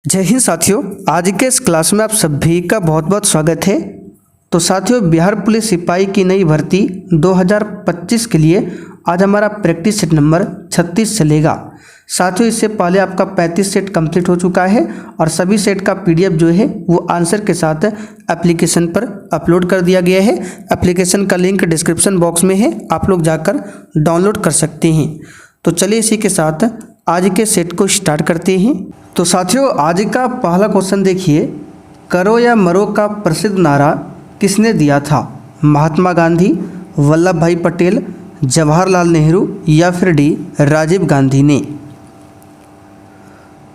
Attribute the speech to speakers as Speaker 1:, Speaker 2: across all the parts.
Speaker 1: जय हिंद साथियों, आज के इस क्लास में आप सभी का बहुत बहुत स्वागत है। तो साथियों, बिहार पुलिस सिपाही की नई भर्ती 2025 के लिए आज हमारा प्रैक्टिस सेट नंबर 36 चलेगा। साथियों, इससे पहले आपका 35 सेट कंप्लीट हो चुका है और सभी सेट का पीडीएफ जो है वो आंसर के साथ एप्लीकेशन पर अपलोड कर दिया गया है। एप्लीकेशन का लिंक डिस्क्रिप्शन बॉक्स में है, आप लोग जाकर डाउनलोड कर सकते हैं। तो चलिए इसी के साथ आज के सेट को स्टार्ट करते हैं। तो साथियों, आज का पहला क्वेश्चन देखिए, करो या मरो का प्रसिद्ध नारा किसने दिया था? महात्मा गांधी, वल्लभ भाई पटेल, जवाहरलाल नेहरू या फिर डी राजीव गांधी ने?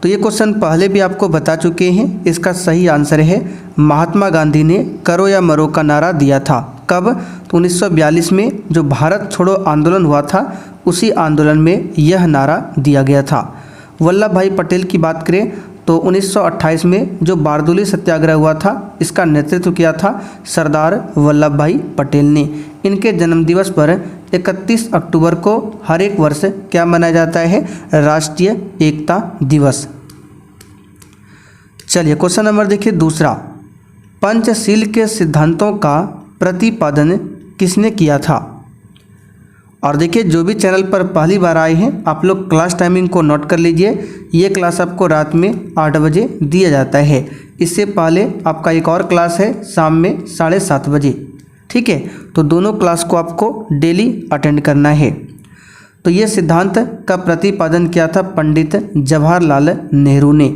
Speaker 1: तो ये क्वेश्चन पहले भी आपको बता चुके हैं। इसका सही आंसर है महात्मा गांधी ने करो या मरो का नारा दिया था। कब? तो 1942 में जो भारत छोड़ो आंदोलन हुआ था, उसी आंदोलन में यह नारा दिया गया था। वल्लभ भाई पटेल की बात करें तो 1928 में जो बारदोली सत्याग्रह हुआ था, इसका नेतृत्व किया था सरदार वल्लभ भाई पटेल ने। इनके जन्मदिवस पर 31 अक्टूबर को हर एक वर्ष क्या मनाया जाता है? राष्ट्रीय एकता दिवस। चलिए क्वेश्चन नंबर देखिए दूसरा, पंचशील के सिद्धांतों का प्रतिपादन किसने किया था? और देखिए, जो भी चैनल पर पहली बार आए हैं, आप लोग क्लास टाइमिंग को नोट कर लीजिए। ये क्लास आपको रात में 8 बजे दिया जाता है। इससे पहले आपका एक और क्लास है शाम में 7:30 बजे, ठीक है? तो दोनों क्लास को आपको डेली अटेंड करना है। तो ये सिद्धांत का प्रतिपादन किया था पंडित जवाहरलाल नेहरू ने।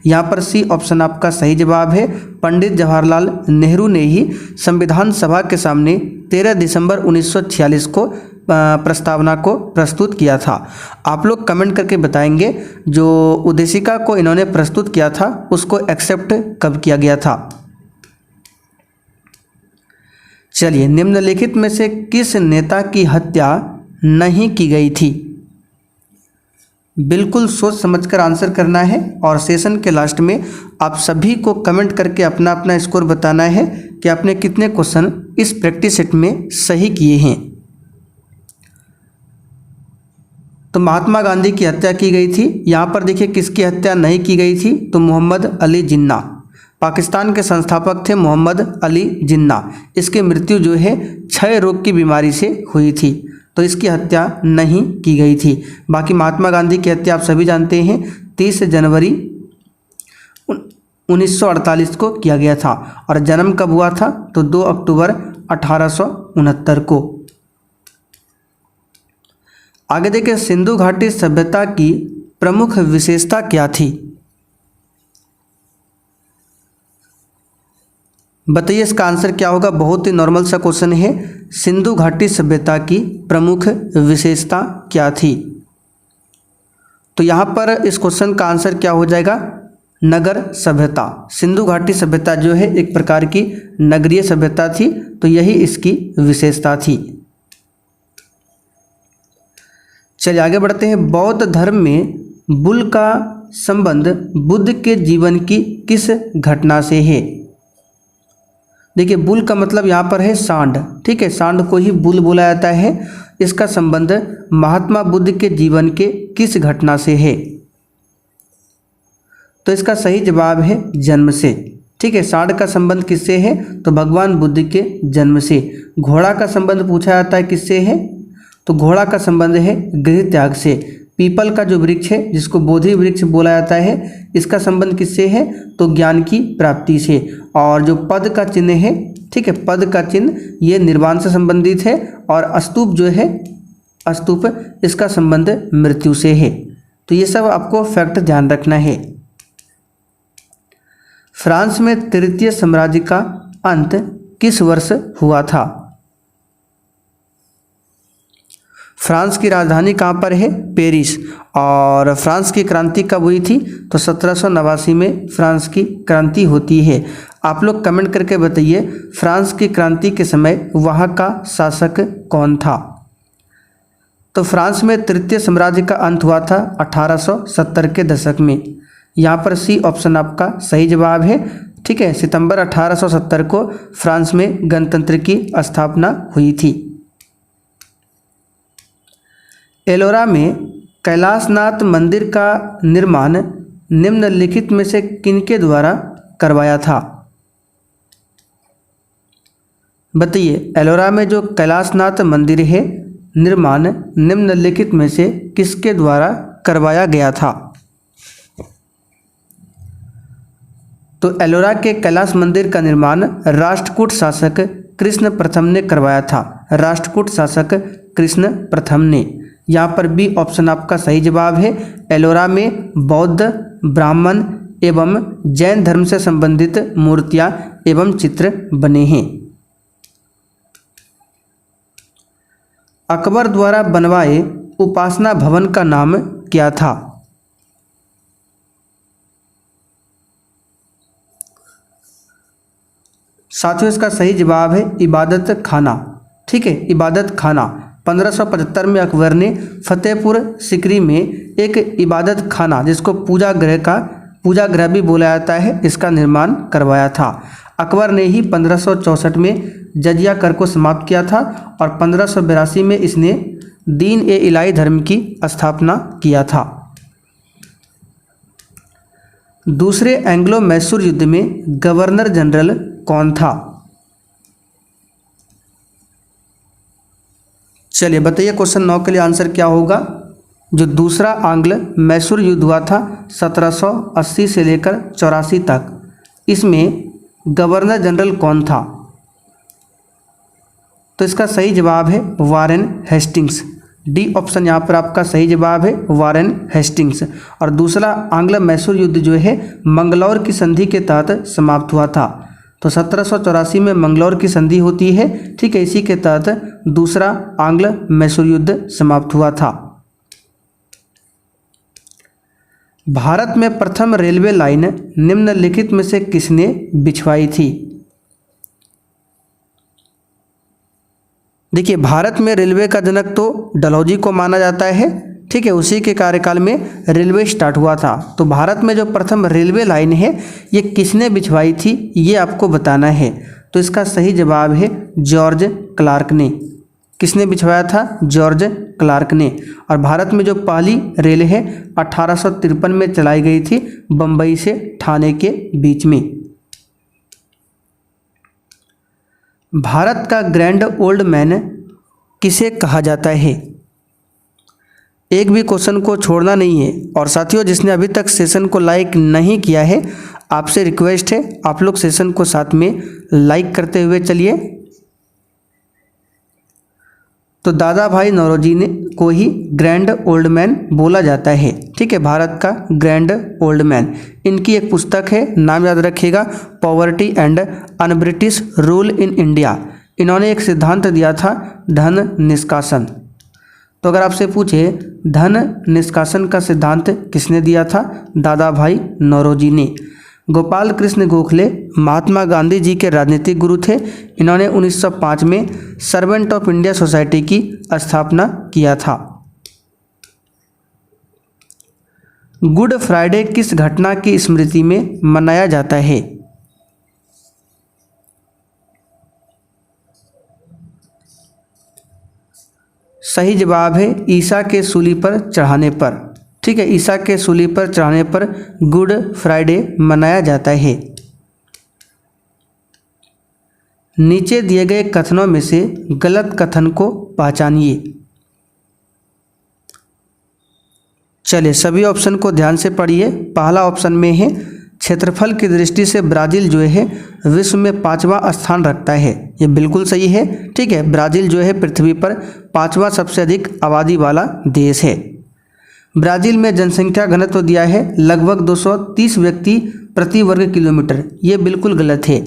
Speaker 1: यहाँ पर सी ऑप्शन आपका सही जवाब है। पंडित जवाहरलाल नेहरू ने ही संविधान सभा के सामने 13 दिसंबर 1946 को प्रस्तावना को प्रस्तुत किया था। आप लोग कमेंट करके बताएंगे जो उद्देशिका को इन्होंने प्रस्तुत किया था उसको एक्सेप्ट कब किया गया था। चलिए, निम्नलिखित में से किस नेता की हत्या नहीं की गई थी? बिल्कुल सोच समझकर आंसर करना है और सेशन के लास्ट में आप सभी को कमेंट करके अपना अपना स्कोर बताना है कि आपने कितने क्वेश्चन इस प्रैक्टिस सेट में सही किए हैं। तो महात्मा गांधी की हत्या की गई थी। यहाँ पर देखिए किसकी हत्या नहीं की गई थी? तो मोहम्मद अली जिन्ना, पाकिस्तान के संस्थापक थे मोहम्मद अली जिन्ना। इसकी मृत्यु जो है क्षय रोग की बीमारी से हुई थी, तो इसकी हत्या नहीं की गई थी। बाकी महात्मा गांधी की हत्या आप सभी जानते हैं 30 जनवरी 1948 को किया गया था। और जन्म कब हुआ था? तो 2 अक्टूबर 1869 को। आगे देखिए, सिंधु घाटी सभ्यता की प्रमुख विशेषता क्या थी? बताइए इसका आंसर क्या होगा। बहुत ही नॉर्मल सा क्वेश्चन है। सिंधु घाटी सभ्यता की प्रमुख विशेषता क्या थी? तो यहाँ पर इस क्वेश्चन का आंसर क्या हो जाएगा? नगर सभ्यता। सिंधु घाटी सभ्यता जो है एक प्रकार की नगरीय सभ्यता थी, तो यही इसकी विशेषता थी। चलिए आगे बढ़ते हैं। बौद्ध धर्म में बुल का संबंध बुद्ध के जीवन की किस घटना से है? देखिए, बुल का मतलब यहाँ पर है सांड, ठीक है? सांड को ही बुल बोला जाता है। इसका संबंध महात्मा बुद्ध के जीवन के किस घटना से है? तो इसका सही जवाब है जन्म से, ठीक है? सांड का संबंध किससे है? तो भगवान बुद्ध के जन्म से। घोड़ा का संबंध पूछा जाता है किससे है? तो घोड़ा का संबंध है गृह त्याग से। पीपल का जो वृक्ष है जिसको बोधि वृक्ष बोला जाता है, इसका संबंध किससे है? तो ज्ञान की प्राप्ति से। और जो पद का चिन्ह है, ठीक है, पद का चिन्ह ये निर्वाण से संबंधित है। और स्तूप जो है, स्तूप, इसका संबंध मृत्यु से है। तो ये सब आपको फैक्ट ध्यान रखना है। फ्रांस में तृतीय साम्राज्य का अंत किस वर्ष हुआ था? फ्रांस की राजधानी कहाँ पर है? पेरिस। और फ्रांस की क्रांति कब हुई थी? तो 1789 में फ्रांस की क्रांति होती है। आप लोग कमेंट करके बताइए फ्रांस की क्रांति के समय वहाँ का शासक कौन था? तो फ्रांस में तृतीय साम्राज्य का अंत हुआ था 1870 के दशक में। यहाँ पर सी ऑप्शन आपका सही जवाब है, ठीक है? सितंबर 1870 को फ्रांस में गणतंत्र की स्थापना हुई थी। एलोरा में कैलाशनाथ मंदिर का निर्माण निम्नलिखित में से किनके द्वारा करवाया था? बताइए, एलोरा में जो कैलाशनाथ मंदिर है निर्माण निम्नलिखित में से किसके द्वारा करवाया गया था? तो एलोरा के कैलाश मंदिर का निर्माण राष्ट्रकूट शासक कृष्ण प्रथम ने करवाया था। राष्ट्रकूट शासक कृष्ण प्रथम ने। यहाँ पर बी ऑप्शन आपका सही जवाब है। एलोरा में बौद्ध, ब्राह्मण एवं जैन धर्म से संबंधित मूर्तियां एवं चित्र बने हैं। अकबर द्वारा बनवाए उपासना भवन का नाम क्या था? साथियों, इसका सही जवाब है इबादत खाना। ठीक है, इबादत खाना। 1575 में अकबर ने फतेहपुर सिकरी में एक इबादत खाना, जिसको पूजा गृह भी बोला जाता है, इसका निर्माण करवाया था। अकबर ने ही 1564 में जजिया कर को समाप्त किया था और 1582 में इसने दीन ए इलाही धर्म की स्थापना किया था। दूसरे एंग्लो मैसूर युद्ध में गवर्नर जनरल कौन था? चलिए बताइए, क्वेश्चन 9 के लिए आंसर क्या होगा? जो दूसरा आंग्ल मैसूर युद्ध हुआ था 1780 से लेकर 84 तक, इसमें गवर्नर जनरल कौन था? तो इसका सही जवाब है वारेन हेस्टिंग्स। डी ऑप्शन यहाँ पर आपका सही जवाब है, वारेन हेस्टिंग्स। और दूसरा आंग्ल मैसूर युद्ध जो है मंगलौर की संधि के तहत समाप्त हुआ था। तो 1784 में मंगलौर की संधि होती है। ठीक है, इसी के तहत दूसरा आंग्ल मैसूर युद्ध समाप्त हुआ था। भारत में प्रथम रेलवे लाइन निम्नलिखित में से किसने बिछवाई थी? देखिए, भारत में रेलवे का जनक तो डलहौजी को माना जाता है। ठीक है, उसी के कार्यकाल में रेलवे स्टार्ट हुआ था। तो भारत में जो प्रथम रेलवे लाइन है ये किसने बिछवाई थी, ये आपको बताना है। तो इसका सही जवाब है जॉर्ज क्लार्क ने। किसने बिछवाया था? जॉर्ज क्लार्क ने। और भारत में जो पहली रेल है 1853 में चलाई गई थी, बम्बई से ठाणे के बीच में। भारत का ग्रैंड ओल्ड मैन किसे कहा जाता है? एक भी क्वेश्चन को छोड़ना नहीं है। और साथियों, जिसने अभी तक सेशन को लाइक नहीं किया है, आपसे रिक्वेस्ट है आप लोग सेशन को साथ में लाइक करते हुए चलिए। तो दादा भाई नौरोजी ने को ही ग्रैंड ओल्ड मैन बोला जाता है। ठीक है, भारत का ग्रैंड ओल्ड मैन। इनकी एक पुस्तक है, नाम याद रखिएगा, poverty and un British rule in India. इन्होंने एक सिद्धांत दिया था धन निष्कासन। तो अगर आपसे पूछे धन निष्कासन का सिद्धांत किसने दिया था? दादा भाई नौरोजी ने। गोपाल कृष्ण गोखले महात्मा गांधी जी के राजनीतिक गुरु थे। इन्होंने 1905 में सर्वेंट ऑफ इंडिया सोसाइटी की स्थापना किया था। गुड फ्राइडे किस घटना की स्मृति में मनाया जाता है? सही जवाब है ईसा के सूली पर चढ़ाने पर। ठीक है, ईसा के सूली पर चढ़ाने पर गुड फ्राइडे मनाया जाता है। नीचे दिए गए कथनों में से गलत कथन को पहचानिए। चलिए सभी ऑप्शन को ध्यान से पढ़िए। पहला ऑप्शन में है क्षेत्रफल की दृष्टि से ब्राज़ील जो है विश्व में 5वां स्थान रखता है। ये बिल्कुल सही है। ठीक है, ब्राज़ील जो है पृथ्वी पर 5वां सबसे अधिक आबादी वाला देश है। ब्राज़ील में जनसंख्या घनत्व दिया है लगभग 230 व्यक्ति प्रति वर्ग किलोमीटर। ये बिल्कुल गलत है।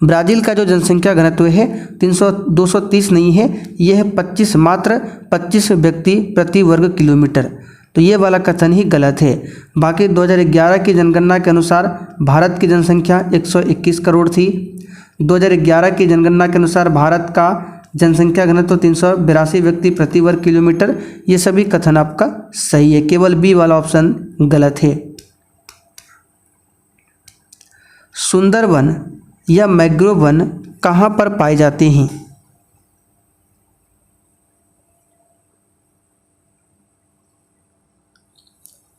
Speaker 1: ब्राज़ील का जो जनसंख्या घनत्व है 230 नहीं है, यह है 25, मात्र 25 व्यक्ति प्रति वर्ग किलोमीटर। तो ये वाला कथन ही गलत है। बाकी 2011 की जनगणना के अनुसार भारत की जनसंख्या 121 करोड़ थी। 2011 की जनगणना के अनुसार भारत का जनसंख्या घनत्व 382 व्यक्ति प्रति वर्ग किलोमीटर। ये सभी कथन आपका सही है, केवल बी वाला ऑप्शन गलत है। सुंदरवन या मैंग्रोव वन कहाँ पर पाए जाते हैं?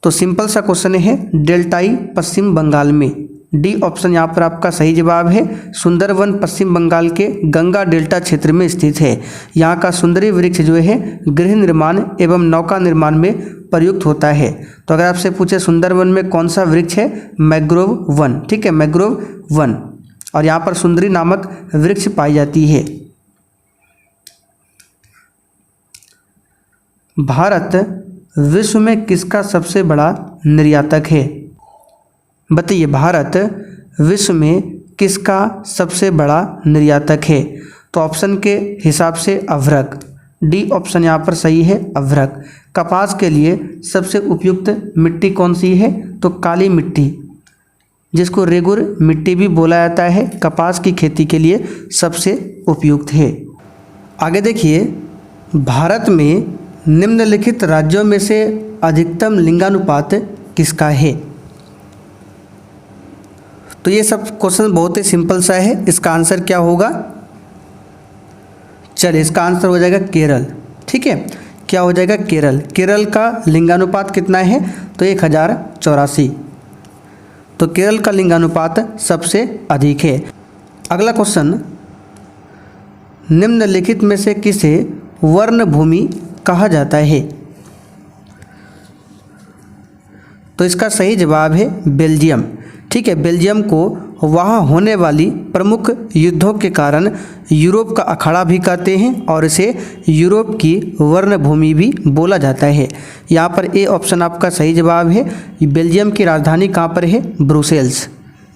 Speaker 1: तो सिंपल सा क्वेश्चन है, डेल्टाई पश्चिम बंगाल में। डी ऑप्शन यहाँ पर आपका सही जवाब है। सुंदरवन पश्चिम बंगाल के गंगा डेल्टा क्षेत्र में स्थित है। यहाँ का सुंदरी वृक्ष जो है गृह निर्माण एवं नौका निर्माण में प्रयुक्त होता है। तो अगर आपसे पूछे सुंदरवन में कौन सा वृक्ष है, मैंग्रोव वन। ठीक है, मैंग्रोव वन, और यहाँ पर सुंदरी नामक वृक्ष पाई जाती है। भारत विश्व में किसका सबसे बड़ा निर्यातक है? बताइए, भारत विश्व में किसका सबसे बड़ा निर्यातक है? तो ऑप्शन के हिसाब से अभ्रक। डी ऑप्शन यहाँ पर सही है, अभ्रक। कपास के लिए सबसे उपयुक्त मिट्टी कौन सी है? तो काली मिट्टी, जिसको रेगुर मिट्टी भी बोला जाता है, कपास की खेती के लिए सबसे उपयुक्त है। आगे देखिए, भारत में निम्नलिखित राज्यों में से अधिकतम लिंगानुपात किसका है? तो ये सब क्वेश्चन बहुत ही सिंपल सा है। इसका आंसर क्या होगा? चलिए, इसका आंसर हो जाएगा केरल। ठीक है, क्या हो जाएगा? केरल। केरल का लिंगानुपात कितना है? तो 1084। तो केरल का लिंगानुपात सबसे अधिक है। अगला क्वेश्चन, निम्नलिखित में से किसे वर्ण भूमि कहा जाता है? तो इसका सही जवाब है बेल्जियम। ठीक है, बेल्जियम को वहाँ होने वाली प्रमुख युद्धों के कारण यूरोप का अखाड़ा भी कहते हैं और इसे यूरोप की वर्ण भूमि भी बोला जाता है। यहाँ पर ए ऑप्शन आपका सही जवाब है। बेल्जियम की राजधानी कहाँ पर है? ब्रुसेल्स।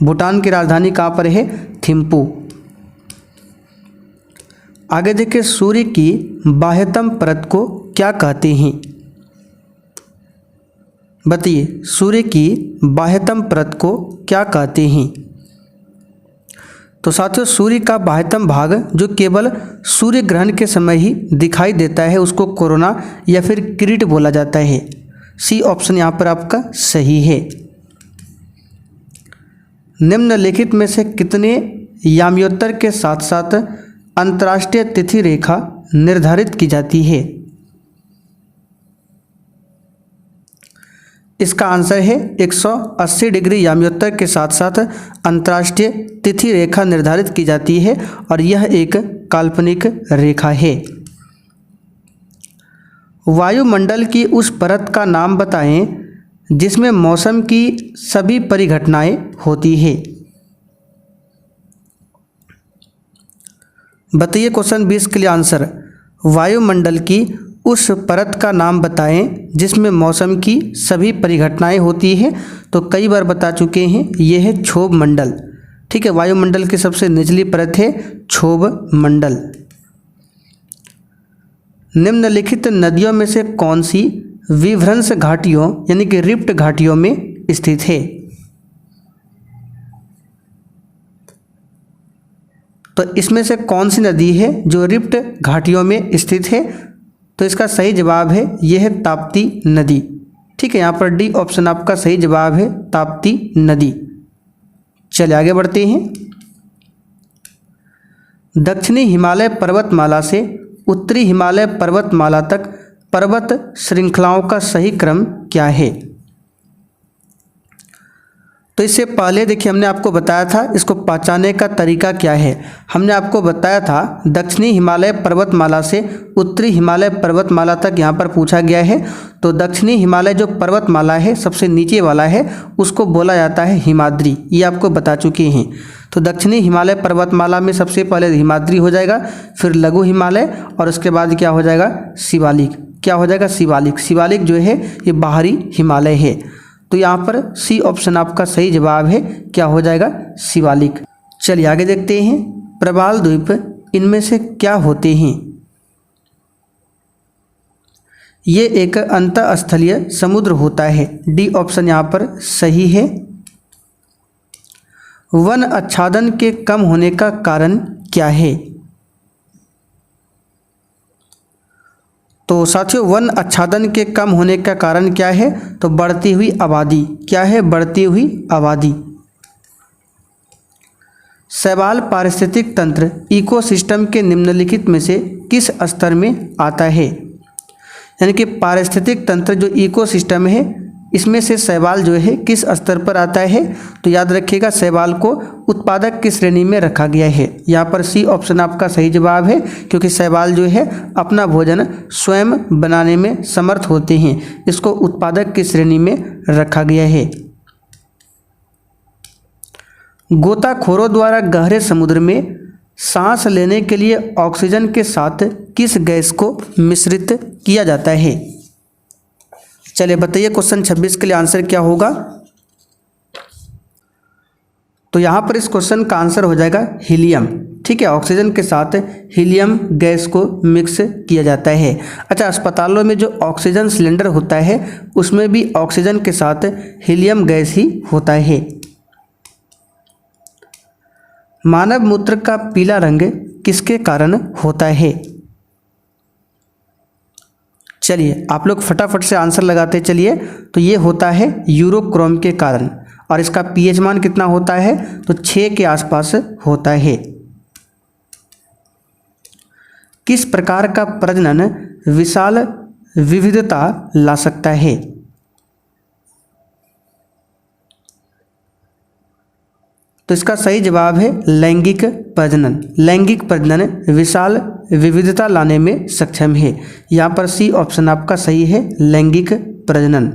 Speaker 1: भूटान की राजधानी कहाँ पर है? थिम्पू। आगे देखिए, सूर्य की बाह्यतम परत को क्या कहते हैं? बताइए, सूर्य की बाह्यतम परत को क्या कहते हैं? तो साथियों, सूर्य का बाह्यतम भाग जो केवल सूर्य ग्रहण के समय ही दिखाई देता है, उसको कोरोना या फिर किरीट बोला जाता है। सी ऑप्शन यहाँ पर आपका सही है। निम्नलिखित में से कितने याम्योत्तर के साथ साथ अंतर्राष्ट्रीय तिथि रेखा निर्धारित की जाती है? इसका आंसर है 180 डिग्री याम्योत्तर के साथ साथ अंतर्राष्ट्रीय तिथि रेखा निर्धारित की जाती है और यह एक काल्पनिक रेखा है। वायुमंडल की उस परत का नाम बताएं जिसमें मौसम की सभी परिघटनाएं होती है। बताइए क्वेश्चन 20 के लिए आंसर। वायुमंडल की उस परत का नाम बताएं जिसमें मौसम की सभी परिघटनाएं होती हैं। तो कई बार बता चुके हैं, ये है क्षोभ मंडल। ठीक है, वायुमंडल की सबसे निचली परत है क्षोभ मंडल। निम्नलिखित नदियों में से कौन सी विभ्रंश घाटियों यानी कि रिफ्ट घाटियों में स्थित है? तो इसमें से कौन सी नदी है जो रिफ्ट घाटियों में स्थित है? तो इसका सही जवाब है, यह है ताप्ती नदी। ठीक है, यहाँ पर डी ऑप्शन आपका सही जवाब है, ताप्ती नदी। चलिए आगे बढ़ते हैं। दक्षिणी हिमालय पर्वतमाला से उत्तरी हिमालय पर्वतमाला तक पर्वत श्रृंखलाओं का सही क्रम क्या है? तो इससे पहले देखिए, हमने आपको बताया था इसको पहचानने का तरीका क्या है। हमने आपको बताया था दक्षिणी हिमालय पर्वतमाला से उत्तरी हिमालय पर्वतमाला तक यहाँ पर पूछा गया है। तो दक्षिणी हिमालय जो पर्वतमाला है, सबसे नीचे वाला है, उसको बोला जाता है हिमाद्री। ये आपको बता चुके हैं। तो दक्षिणी हिमालय पर्वतमाला में सबसे पहले हिमाद्री हो जाएगा, फिर लघु हिमालय और उसके बाद क्या हो जाएगा? शिवालिक। क्या हो जाएगा? शिवालिक। शिवालिक जो है ये बाहरी हिमालय है। तो यहाँ पर सी ऑप्शन आपका सही जवाब है। क्या हो जाएगा? शिवालिक। चलिए आगे देखते हैं। प्रवाल द्वीप इनमें से क्या होते हैं? ये एक अंतःस्थलीय समुद्र होता है। डी ऑप्शन यहाँ पर सही है। वन आच्छादन के कम होने का कारण क्या है? तो साथियों, वन आच्छादन के कम होने का कारण क्या है? तो बढ़ती हुई आबादी। क्या है? बढ़ती हुई आबादी। शैवाल पारिस्थितिक तंत्र इकोसिस्टम के निम्नलिखित में से किस स्तर में आता है? यानी कि पारिस्थितिक तंत्र जो इकोसिस्टम है, इसमें से शैवाल जो है किस स्तर पर आता है? तो याद रखिएगा शैवाल को उत्पादक की श्रेणी में रखा गया है। यहाँ पर सी ऑप्शन आपका सही जवाब है, क्योंकि शैवाल जो है अपना भोजन स्वयं बनाने में समर्थ होते हैं, इसको उत्पादक की श्रेणी में रखा गया है। गोताखोरों द्वारा गहरे समुद्र में सांस लेने के लिए ऑक्सीजन के साथ किस गैस को मिश्रित किया जाता है? चलिए बताइए क्वेश्चन 26 के लिए आंसर क्या होगा? तो यहाँ पर इस क्वेश्चन का आंसर हो जाएगा हीलियम। ठीक है, ऑक्सीजन के साथ हीलियम गैस को मिक्स किया जाता है। अच्छा, अस्पतालों में जो ऑक्सीजन सिलेंडर होता है उसमें भी ऑक्सीजन के साथ हीलियम गैस ही होता है। मानव मूत्र का पीला रंग किसके कारण होता है? चलिए आप लोग फटाफट से आंसर लगाते चलिए। तो ये होता है यूरोक्रोम के कारण, और इसका पीएच मान कितना होता है? तो 6 के आसपास होता है। किस प्रकार का प्रजनन विशाल विविधता ला सकता है? तो इसका सही जवाब है लैंगिक प्रजनन। लैंगिक प्रजनन विशाल विविधता लाने में सक्षम है। यहाँ पर सी ऑप्शन आपका सही है, लैंगिक प्रजनन।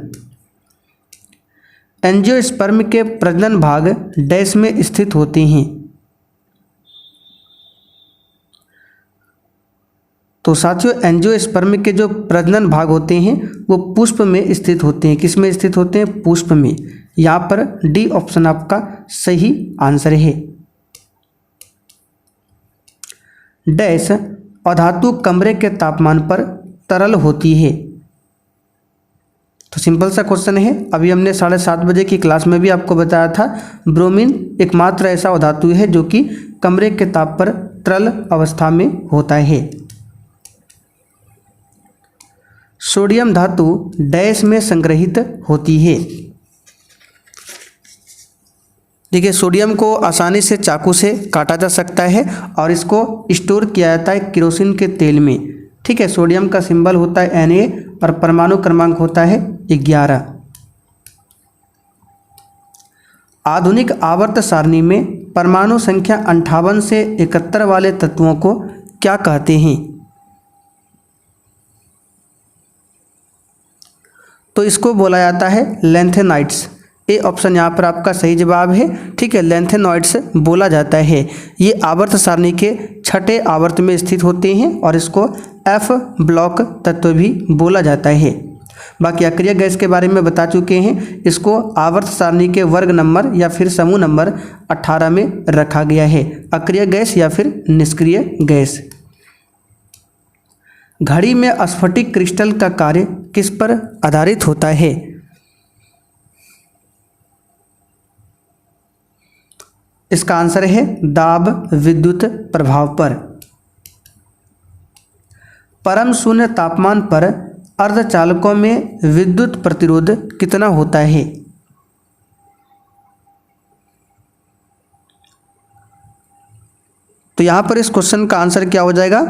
Speaker 1: एंजियोस्पर्म के प्रजनन भाग डैश में स्थित होते हैं? तो साथियों एंजियोस्पर्म के जो प्रजनन भाग होते हैं वो पुष्प में स्थित होते हैं। किस में स्थित होते हैं? पुष्प में। यहाँ पर डी ऑप्शन आपका सही आंसर है। डैश अधातु कमरे के तापमान पर तरल होती है? तो सिंपल सा क्वेश्चन है, अभी हमने 7:30 बजे की क्लास में भी आपको बताया था। ब्रोमीन एकमात्र ऐसा अधातु है जो कि कमरे के ताप पर तरल अवस्था में होता है। सोडियम धातु डैश में संग्रहित होती है? देखिए सोडियम को आसानी से चाकू से काटा जा सकता है और इसको स्टोर किया जाता है केरोसिन के तेल में। ठीक है, सोडियम का सिंबल होता है Na और परमाणु क्रमांक होता है 11। आधुनिक आवर्त सारणी में परमाणु संख्या 58 से 71 वाले तत्वों को क्या कहते हैं? तो इसको बोला जाता है लैंथेनाइड्स। ए ऑप्शन यहाँ पर आपका सही जवाब है। ठीक है, लैंथेनॉइड्स बोला जाता है। ये आवर्त सारणी के 6ठे आवर्त में स्थित होते हैं और इसको एफ ब्लॉक तत्व भी बोला जाता है। बाकी अक्रिय गैस के बारे में बता चुके हैं। इसको आवर्त सारणी के वर्ग नंबर या फिर समूह नंबर 18 में रखा गया है। अक्रिय गैस या फिर निष्क्रिय गैस। घड़ी में स्फटिक क्रिस्टल का कार्य किस पर आधारित होता है? इसका आंसर है दाब विद्युत प्रभाव पर। परम शून्य तापमान पर अर्धचालकों में विद्युत प्रतिरोध कितना होता है? तो यहाँ पर इस क्वेश्चन का आंसर क्या हो जाएगा?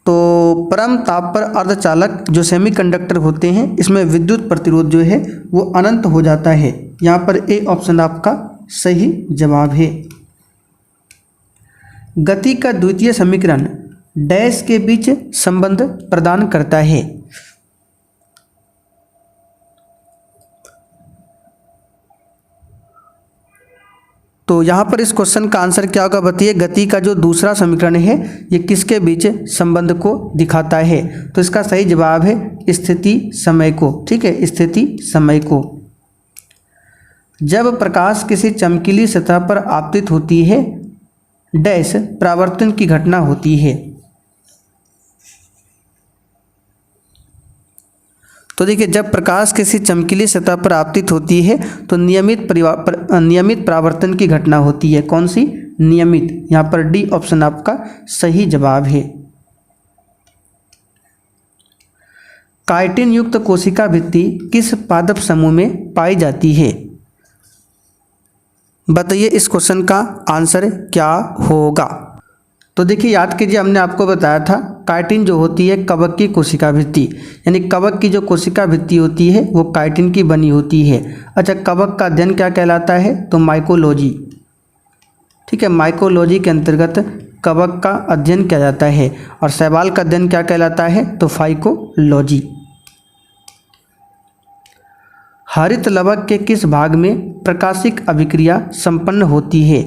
Speaker 1: तो परम ताप पर अर्धचालक जो सेमीकंडक्टर होते हैं इसमें विद्युत प्रतिरोध जो है वो अनंत हो जाता है। यहाँ पर ए ऑप्शन आपका सही जवाब है। गति का द्वितीय समीकरण डैश के बीच संबंध प्रदान करता है? तो यहाँ पर इस क्वेश्चन का आंसर क्या होगा बताइए। गति का जो दूसरा समीकरण है ये किसके बीच संबंध को दिखाता है? तो इसका सही जवाब है स्थिति समय को। ठीक है, स्थिति समय को। जब प्रकाश किसी चमकीली सतह पर आपतित होती है डैश परावर्तन की घटना होती है? तो देखिए जब प्रकाश किसी चमकीली सतह पर आपतित होती है तो नियमित परावर्तन की घटना होती है। कौन सी? नियमित। यहाँ पर डी ऑप्शन आपका सही जवाब है। काइटिन युक्त कोशिका भित्ति किस पादप समूह में पाई जाती है? बताइए इस क्वेश्चन का आंसर क्या होगा? तो देखिए याद कीजिए, हमने आपको बताया था काइटिन जो होती है कवक की कोशिका भित्ति, यानी कवक की जो कोशिका भित्ति होती है वो काइटिन की बनी होती है। अच्छा, कवक का अध्ययन क्या कहलाता है? तो माइकोलॉजी। ठीक है, माइकोलॉजी के अंतर्गत कवक का अध्ययन किया जाता है। और शैवाल का अध्ययन क्या कहलाता है? तो फाइकोलॉजी। हरित लवक के किस भाग में प्रकाशिक अभिक्रिया संपन्न होती है?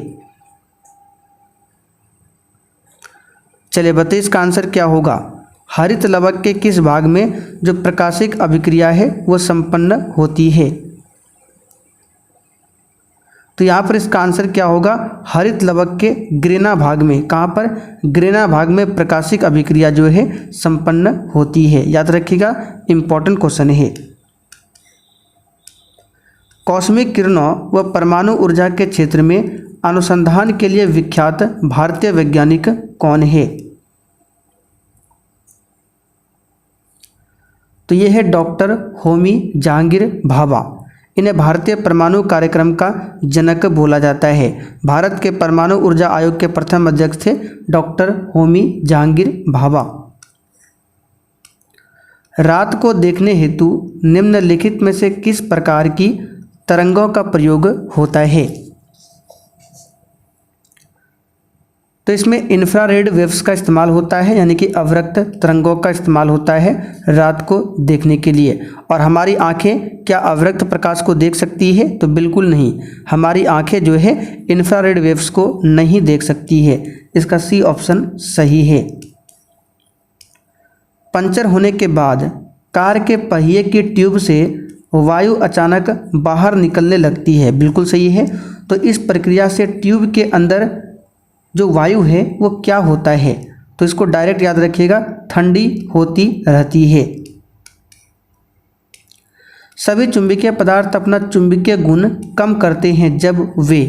Speaker 1: चलिए बताइए इसका आंसर क्या होगा। हरित लवक के किस भाग में जो प्रकाशिक अभिक्रिया है वो संपन्न होती है? तो यहाँ पर इसका आंसर क्या होगा? हरित लवक के ग्रेना भाग में। कहाँ पर? ग्रेना भाग में प्रकाशिक अभिक्रिया जो है संपन्न होती है। याद रखिएगा, इंपॉर्टेंट क्वेश्चन है। कॉस्मिक किरणों व परमाणु ऊर्जा के क्षेत्र में अनुसंधान के लिए विख्यात भारतीय वैज्ञानिक कौन है? तो ये है डॉक्टर होमी जहांगीर भाभा। इन्हें भारतीय परमाणु कार्यक्रम का जनक बोला जाता है। भारत के परमाणु ऊर्जा आयोग के प्रथम अध्यक्ष थे डॉक्टर होमी जहांगीर भाभा। रात को देखने हेतु निम्नलिखित में से किस प्रकार की तरंगों का प्रयोग होता है? तो इसमें इंफ्रारेड वेव्स का इस्तेमाल होता है, यानी कि अवरक्त तरंगों का इस्तेमाल होता है रात को देखने के लिए। और हमारी आंखें क्या अवरक्त प्रकाश को देख सकती है? तो बिल्कुल नहीं, हमारी आंखें जो है इंफ्रारेड वेव्स को नहीं देख सकती है। इसका सी ऑप्शन सही है। पंचर होने के बाद कार के पहिए की ट्यूब से वायु अचानक बाहर निकलने लगती है। बिल्कुल सही है। तो इस प्रक्रिया से ट्यूब के अंदर जो वायु है वो क्या होता है? तो इसको डायरेक्ट याद रखिएगा, ठंडी होती रहती है। सभी चुंबकीय पदार्थ अपना चुंबकीय गुण कम करते हैं जब वे,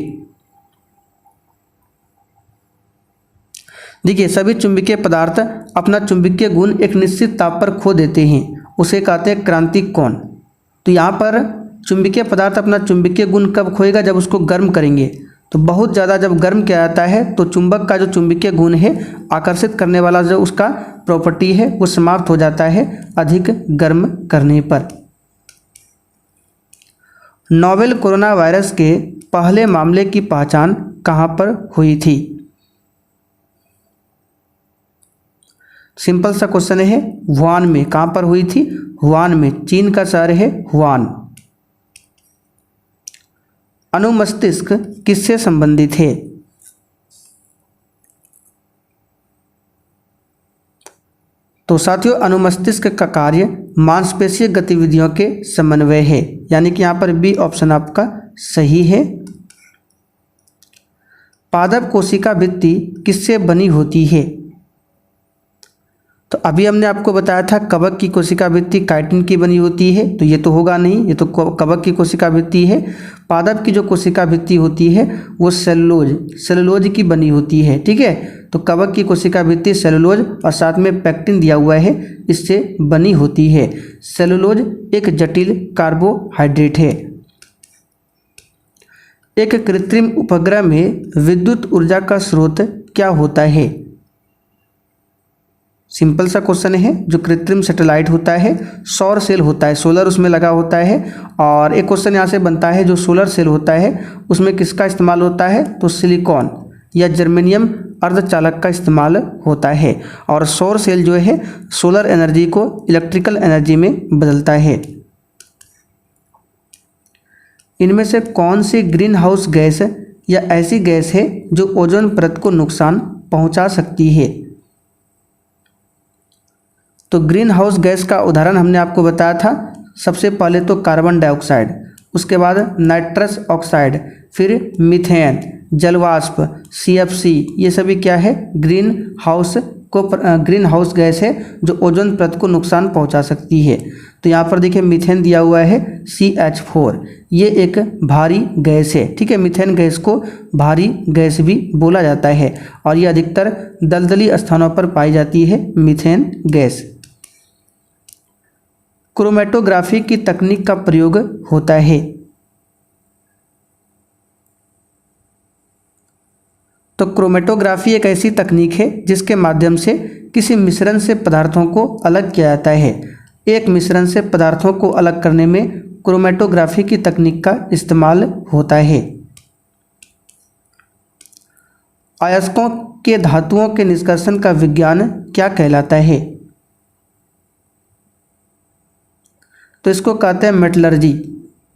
Speaker 1: देखिए सभी चुंबकीय पदार्थ अपना चुंबकीय गुण एक निश्चित ताप पर खो देते हैं, उसे कहते हैं क्रांतिक कोण। तो यहाँ पर चुंबकीय पदार्थ अपना चुंबकीय गुण कब खोएगा? जब उसको गर्म करेंगे। तो बहुत ज़्यादा जब गर्म किया जाता है तो चुंबक का जो चुंबकीय गुण है, आकर्षित करने वाला जो उसका प्रॉपर्टी है वो समाप्त हो जाता है अधिक गर्म करने पर। नोवेल कोरोना वायरस के पहले मामले की पहचान कहाँ पर हुई थी? सिंपल सा क्वेश्चन है, वुहान में। कहाँ पर हुई थी? वुहान में। चीन का शहर है वुहान। अनुमस्तिष्क किससे संबंधित है? तो साथियों, अनुमस्तिष्क का कार्य मांसपेशीय गतिविधियों के समन्वय है, यानी कि यहाँ पर बी ऑप्शन आपका सही है। पादप कोशिका भित्ति किससे बनी होती है? तो अभी हमने आपको बताया था कवक की कोशिका भित्ति काइटिन की बनी होती है, तो ये तो होगा नहीं, ये तो कवक की कोशिका भित्ति है। पादप की जो कोशिका भित्ति होती है वो सेलुलोज की बनी होती है। ठीक है, तो कवक की कोशिका भित्ति सेलुलोज और साथ में पेक्टिन दिया हुआ है, इससे बनी होती है। सेलुलोज एक जटिल कार्बोहाइड्रेट है। एक कृत्रिम उपग्रह में विद्युत ऊर्जा का स्रोत क्या होता है? सिंपल सा क्वेश्चन है। जो कृत्रिम सैटेलाइट होता है सौर सेल होता है, सोलर उसमें लगा होता है। और एक क्वेश्चन यहाँ से बनता है, जो सोलर सेल होता है उसमें किसका इस्तेमाल होता है? तो सिलिकॉन या जर्मेनियम अर्धचालक का इस्तेमाल होता है। और सौर सेल जो है सोलर एनर्जी को इलेक्ट्रिकल एनर्जी में बदलता है। इनमें से कौन सी ग्रीन हाउस गैस या ऐसी गैस है जो ओजोन परत को नुकसान पहुंचा सकती है? तो ग्रीन हाउस गैस का उदाहरण हमने आपको बताया था। सबसे पहले तो कार्बन डाइऑक्साइड, उसके बाद नाइट्रस ऑक्साइड, फिर मीथेन, जलवाष्प, CFC, ये सभी क्या है? ग्रीन हाउस गैस है जो ओजोन परत को नुकसान पहुंचा सकती है। तो यहाँ पर देखिए मीथेन दिया हुआ है CH4, ये एक भारी गैस है। ठीक है, मीथेन गैस को भारी गैस भी बोला जाता है और ये अधिकतर दलदली स्थानों पर पाई जाती है मीथेन गैस। क्रोमेटोग्राफी की तकनीक का प्रयोग होता है। तो क्रोमेटोग्राफी एक ऐसी तकनीक है जिसके माध्यम से किसी मिश्रण से पदार्थों को अलग किया जाता है। एक मिश्रण से पदार्थों को अलग करने में क्रोमेटोग्राफी की तकनीक का इस्तेमाल होता है। अयस्कों के धातुओं के निष्कर्षण का विज्ञान क्या कहलाता है? तो इसको कहते हैं मेटलर्जी।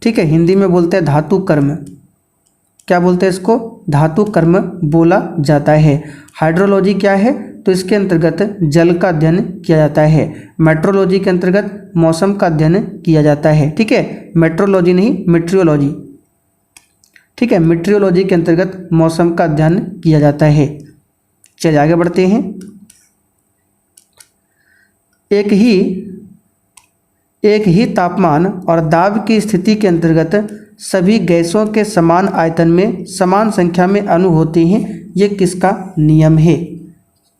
Speaker 1: ठीक है, हिंदी में बोलते हैं धातु कर्म। क्या बोलते हैं इसको? धातु कर्म बोला जाता है। हाइड्रोलॉजी क्या है? तो इसके अंतर्गत जल का अध्ययन किया जाता है। मेट्रोलॉजी के अंतर्गत मौसम का अध्ययन किया जाता है। ठीक है, मेट्रोलॉजी नहीं, मीट्रियोलॉजी। ठीक है, मीट्रियोलॉजी के अंतर्गत मौसम का अध्ययन किया जाता है। चलिए आगे बढ़ते हैं। एक ही तापमान और दाब की स्थिति के अंतर्गत सभी गैसों के समान आयतन में समान संख्या में अणु होते हैं। ये किसका नियम है?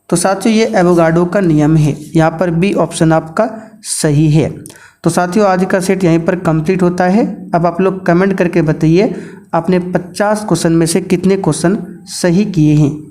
Speaker 1: तो साथियों ये एवोगाड्रो का नियम है। यहाँ पर बी ऑप्शन आपका सही है। तो साथियों आज का सेट यहीं पर कंप्लीट होता है। अब आप लोग कमेंट करके बताइए आपने 50 क्वेश्चन में से कितने क्वेश्चन सही किए हैं।